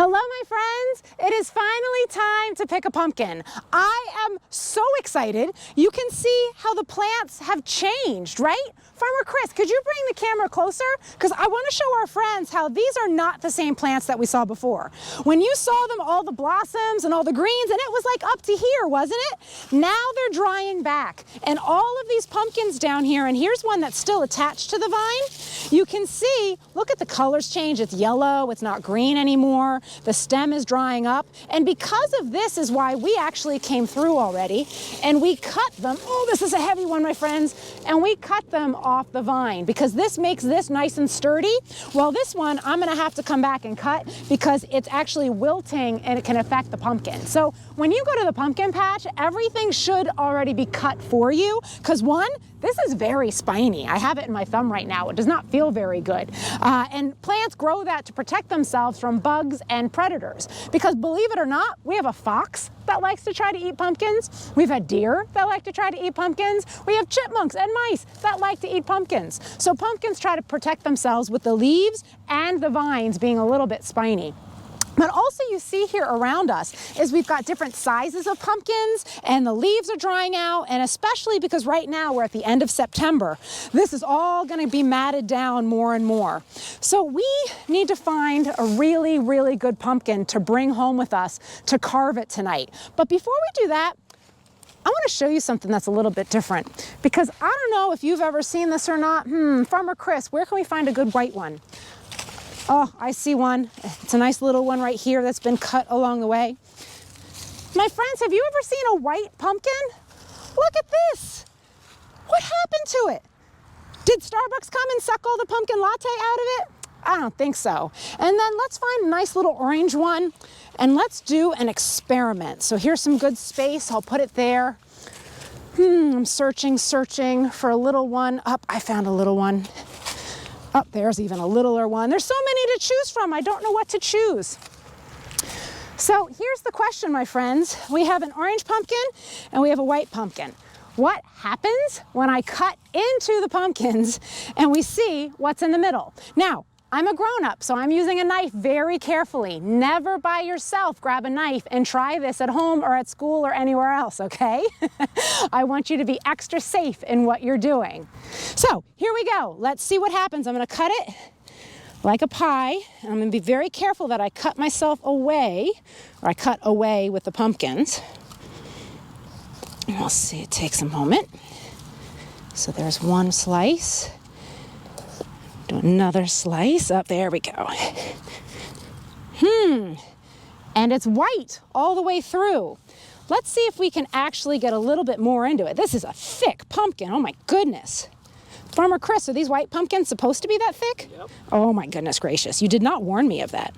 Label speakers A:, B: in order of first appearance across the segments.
A: Hello, my friends. It is finally time to pick a pumpkin. I am so excited. You can see how the plants have changed, right? Farmer Chris, could you bring the camera closer? Because I want to show our friends how these are not the same plants that we saw before. When you saw them, all the blossoms and all the greens, and it was like up to here, wasn't it? Now they're drying back. And all of these pumpkins down here, and here's one that's still attached to the vine. You can see, look at the colors change. It's yellow, it's not green anymore. The stem is drying up. And because of this is why we actually came through already and we cut them. Oh, this is a heavy one, my friends. And we cut them off the vine because this makes this nice and sturdy. Well, this one I'm gonna have to come back and cut because it's actually wilting and it can affect the pumpkin. So when you go to the pumpkin patch, everything should already be cut for you because one, this is very spiny. I have it in my thumb right now. It does not feel very good. And plants grow that to protect themselves from bugs and predators. Because believe it or not, we have a fox that likes to try to eat pumpkins. We've had deer that like to try to eat pumpkins. We have chipmunks and mice that like to eat pumpkins. So pumpkins try to protect themselves with the leaves and the vines being a little bit spiny. But also you see here around us is we've got different sizes of pumpkins and the leaves are drying out, and especially because right now we're at the end of September, this is all going to be matted down more and more. So we need to find a really, really good pumpkin to bring home with us to carve it tonight. But before we do that, I want to show you something that's a little bit different because I don't know if you've ever seen this or not. Farmer Chris, where can we find a good white one? Oh, I see one. It's a nice little one right here that's been cut along the way. My friends, have you ever seen a white pumpkin? Look at this. What happened to it? Did Starbucks come and suck all the pumpkin latte out of it? I don't think so. And then let's find a nice little orange one and let's do an experiment. So here's some good space. I'll put it there. I'm searching for a little one. I found a little one. Oh, there's even a littler one. There's so many to choose from. I don't know what to choose. So here's the question, my friends. We have an orange pumpkin and we have a white pumpkin. What happens when I cut into the pumpkins and we see what's in the middle? Now, I'm a grown-up, so I'm using a knife very carefully. Never by yourself grab a knife and try this at home or at school or anywhere else, okay? I want you to be extra safe in what you're doing. So here we go. Let's see what happens. I'm gonna cut it like a pie. And I'm gonna be very careful that I cut myself away, or I cut away with the pumpkins. And we'll see, it takes a moment. So there's one slice. Do another slice. Up there we go. And it's white all the way through. Let's see if we can actually get a little bit more into it. This is a thick pumpkin. Oh my goodness. Farmer Chris, are these white pumpkins supposed to be that thick?
B: Yep.
A: Oh my goodness gracious. You did not warn me of that.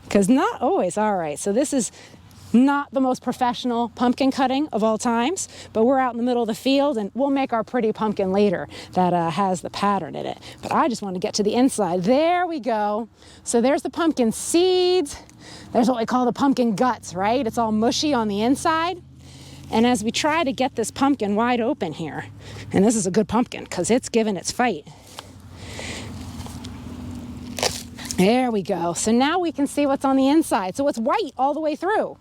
A: Because not always. All right. So this is not the most professional pumpkin cutting of all times, but we're out in the middle of the field and we'll make our pretty pumpkin later that has the pattern in it. But I just want to get to the inside. There we go. So there's the pumpkin seeds. There's what we call the pumpkin guts, right? It's all mushy on the inside. And as we try to get this pumpkin wide open here, and this is a good pumpkin because it's given its fight. There we go. So now we can see what's on the inside. So it's white all the way through.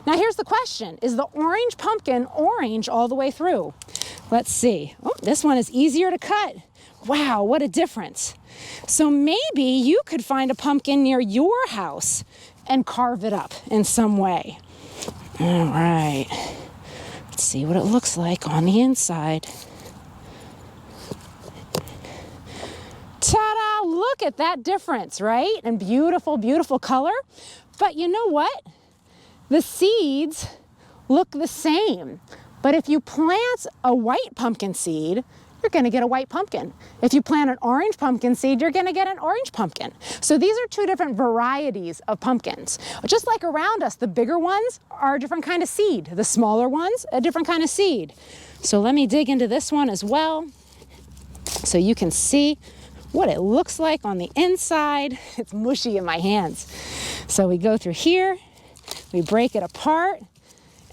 A: Now here's the question. Is the orange pumpkin orange all the way through? Let's see. Oh, this one is easier to cut. Wow, what a difference. So maybe you could find a pumpkin near your house and carve it up in some way. All right. Let's see what it looks like on the inside. Ta-da! Look at that difference, right? And beautiful, beautiful color. But you know what? The seeds look the same. But if you plant a white pumpkin seed, you're going to get a white pumpkin. If you plant an orange pumpkin seed, you're going to get an orange pumpkin. So these are two different varieties of pumpkins. Just like around us, the bigger ones are a different kind of seed. The smaller ones, a different kind of seed. So let me dig into this one as well so you can see what it looks like on the inside. It's mushy in my hands. So we go through here, we break it apart,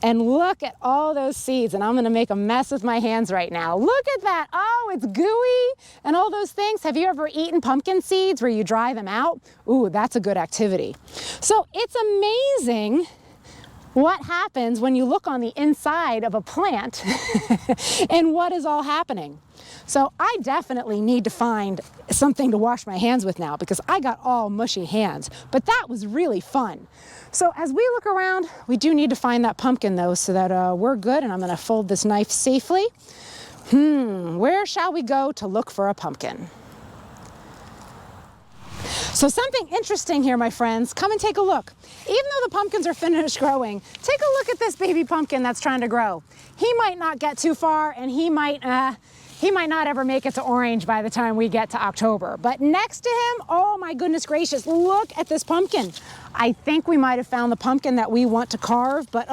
A: And look at all those seeds, and I'm gonna make a mess with my hands right now. Look at that, oh, it's gooey and all those things. Have you ever eaten pumpkin seeds where you dry them out? Ooh, that's a good activity. So it's amazing what happens when you look on the inside of a plant and what is all happening. So I definitely need to find something to wash my hands with now because I got all mushy hands, but that was really fun. So as we look around, we do need to find that pumpkin though so that we're good, and I'm gonna fold this knife safely. Where shall we go to look for a pumpkin? So something interesting here, my friends. Come and take a look. Even though the pumpkins are finished growing, take a look at this baby pumpkin that's trying to grow. He might not get too far, and he might not ever make it to orange by the time we get to October. But next to him, oh my goodness gracious, look at this pumpkin. I think we might have found the pumpkin that we want to carve, but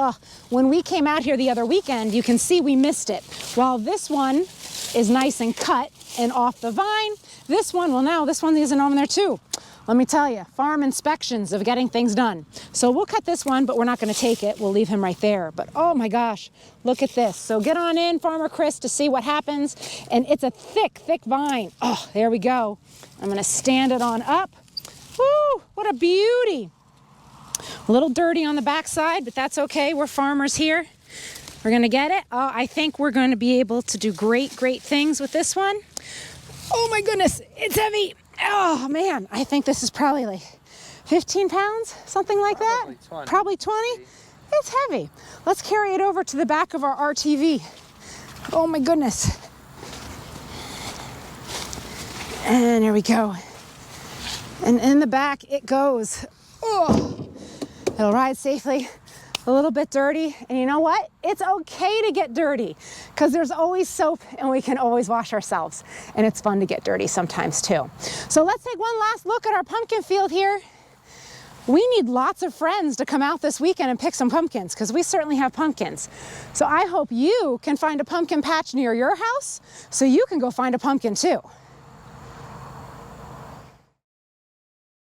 A: when we came out here the other weekend, you can see we missed it. While this one is nice and cut and off the vine, this one, well now this one isn't on there too. Let me tell you, farm inspections of getting things done. So we'll cut this one, but we're not gonna take it. We'll leave him right there. But oh my gosh, look at this. So get on in, Farmer Chris, to see what happens. And it's a thick, thick vine. Oh, there we go. I'm gonna stand it on up. Woo, what a beauty. A little dirty on the backside, but that's okay. We're farmers here. We're gonna get it. Oh, I think we're gonna be able to do great, great things with this one. Oh my goodness, it's heavy. Oh man, I think this is probably like 15 pounds, something like that. Probably 20. It's heavy. Let's carry it over to the back of our RTV. Oh my goodness. And there we go. And in the back it goes. Oh, it'll ride safely. A little bit dirty, and you know what? It's okay to get dirty because there's always soap and we can always wash ourselves, and it's fun to get dirty sometimes too. So let's take one last look at our pumpkin field here. We need lots of friends to come out this weekend and pick some pumpkins because we certainly have pumpkins. So I hope you can find a pumpkin patch near your house so you can go find a pumpkin too.